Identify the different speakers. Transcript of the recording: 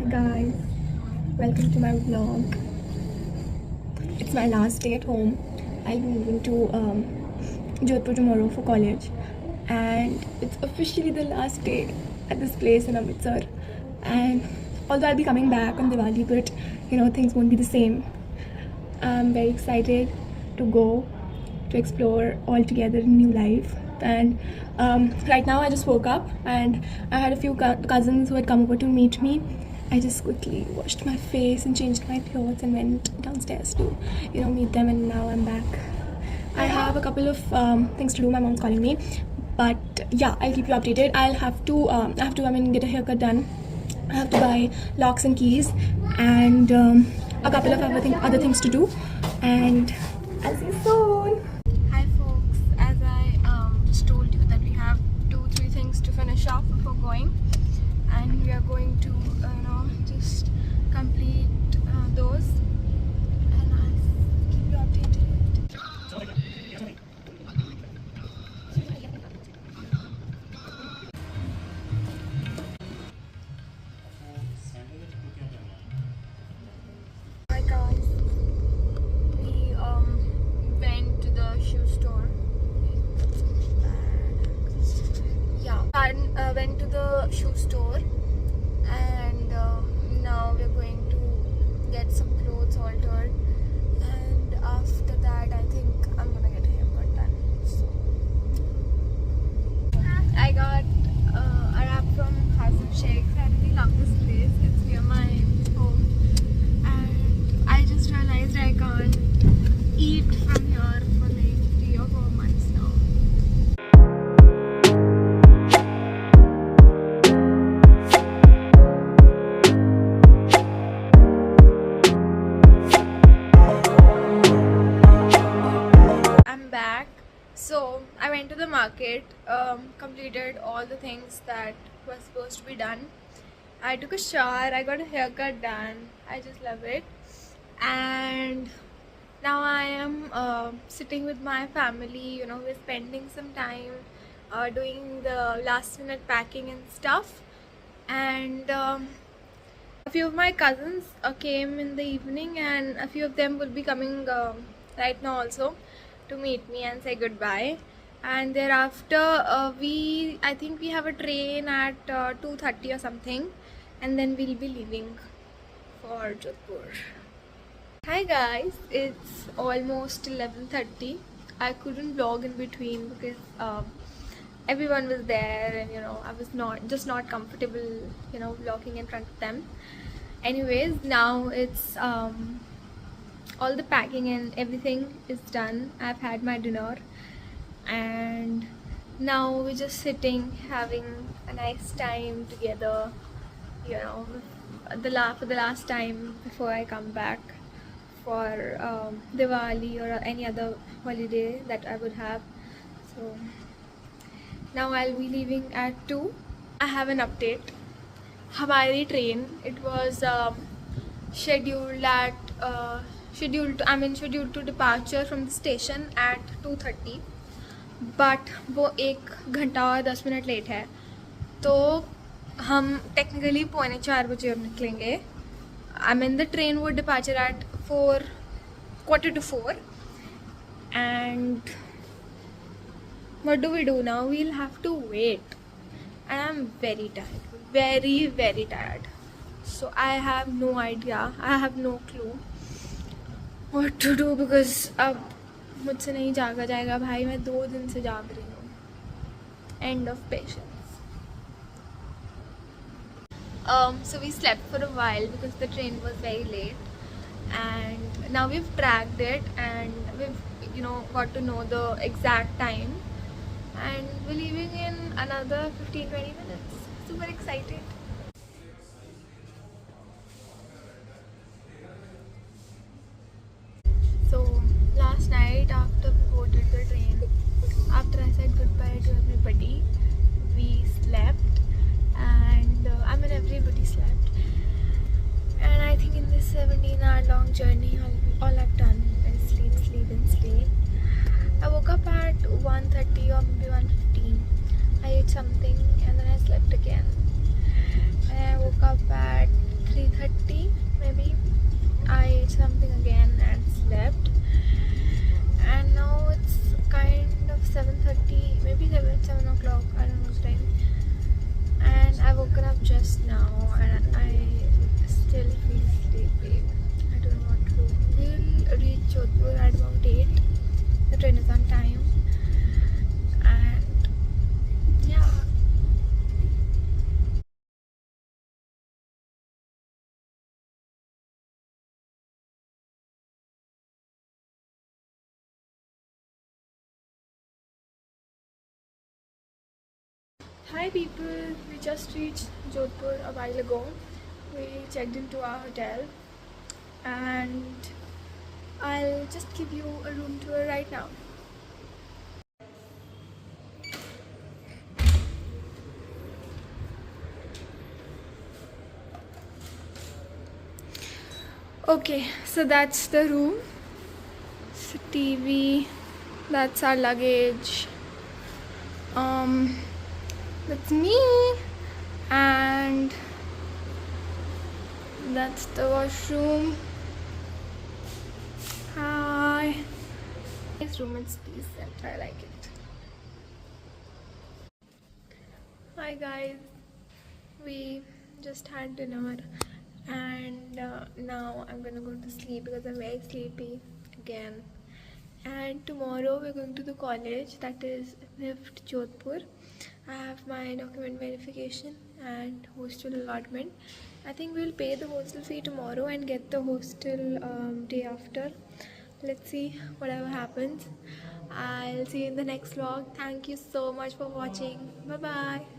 Speaker 1: Guys, welcome to my vlog. It's my last day at home. I'll be moving to Jodhpur tomorrow for college, and it's officially the last day at this place in Amritsar. And although I'll be coming back on Diwali, but things won't be the same. I'm very excited to go to explore altogether a new life. And right now I just woke up and I had a few cousins who had come over to meet me. I just quickly washed my face and changed my clothes and went downstairs to meet them, and now I'm back. I have a couple of things to do. My mom's calling me, but yeah, I'll keep you updated. I have to get a haircut done. I have to buy locks and keys and a couple of other things to do, and I'll see you soon. Hi folks, as I just told you that we have 2-3 things to finish off before going, and we are going to just complete those, and I'll keep you updated. Hi guys, we went to the shoe store. Went to the shoe store, and now we're going to get some clothes altered, and after that I think I'm gonna get a haircut done. So I got a wrap from Hazim Sheikh. I really love this place. It's near my home, and I just realized I can't eat from here for like 3 or 4 months now. So I went to the market, completed all the things that were supposed to be done. I took a shower, I got a haircut done. I just love it. And now I am sitting with my family. We're spending some time doing the last minute packing and stuff. And a few of my cousins came in the evening, and a few of them will be coming right now also to meet me and say goodbye. And thereafter I think we have a train at 2:30 or something, and then we'll be leaving for Jodhpur. Hi guys, it's almost 11:30. I couldn't vlog in between because everyone was there, and I was not comfortable vlogging in front of them. Anyways, now it's all the packing and everything is done. I've had my dinner, and now we're just sitting having a nice time together, for the last time before I come back for Diwali or any other holiday that I would have. So now I'll be leaving at 2. I have an update. Hamari train, it was scheduled to departure from the station at 2:30, but वो 1 घंटा और 10 minute late है, तो हम technically 3:45 बजे अब निकलेंगे. The train would departure at 4:45, and what do we do now? We'll have to wait, and I'm very tired, very very tired. So I have no idea, I have no clue what to do, because अब मुझसे नहीं जागा जाएगा भाई. मैं 2 दिन से जाग रही हूँ. End of patience. So we slept for a while because the train was very late, and now we've tracked it, and we've got to know the exact time, and we're leaving in another 15-20 minutes. Super excited. So last night, after we boarded the train, after I said goodbye to everybody, we slept, and everybody slept. And I think in this 17-hour long journey, all I've done is sleep, sleep and sleep. I woke up at 1:30 or maybe 1:15. I ate something and then I slept again. And I woke up at 3 Hi people, we just reached Jodhpur a while ago. We checked into our hotel and I'll just give you a room tour right now. Okay, so that's the room. So TV, that's our luggage. That's me, and that's the washroom. Hi. Nice room, it's decent. I like it. Hi guys. We just had dinner and now I'm gonna go to sleep because I'm very sleepy again. And tomorrow we're going to the college, that is NIFT Jodhpur. I have my document verification and hostel allotment. I think we'll pay the hostel fee tomorrow and get the hostel day after. Let's see whatever happens. I'll see you in the next vlog. Thank you so much for watching. Bye bye.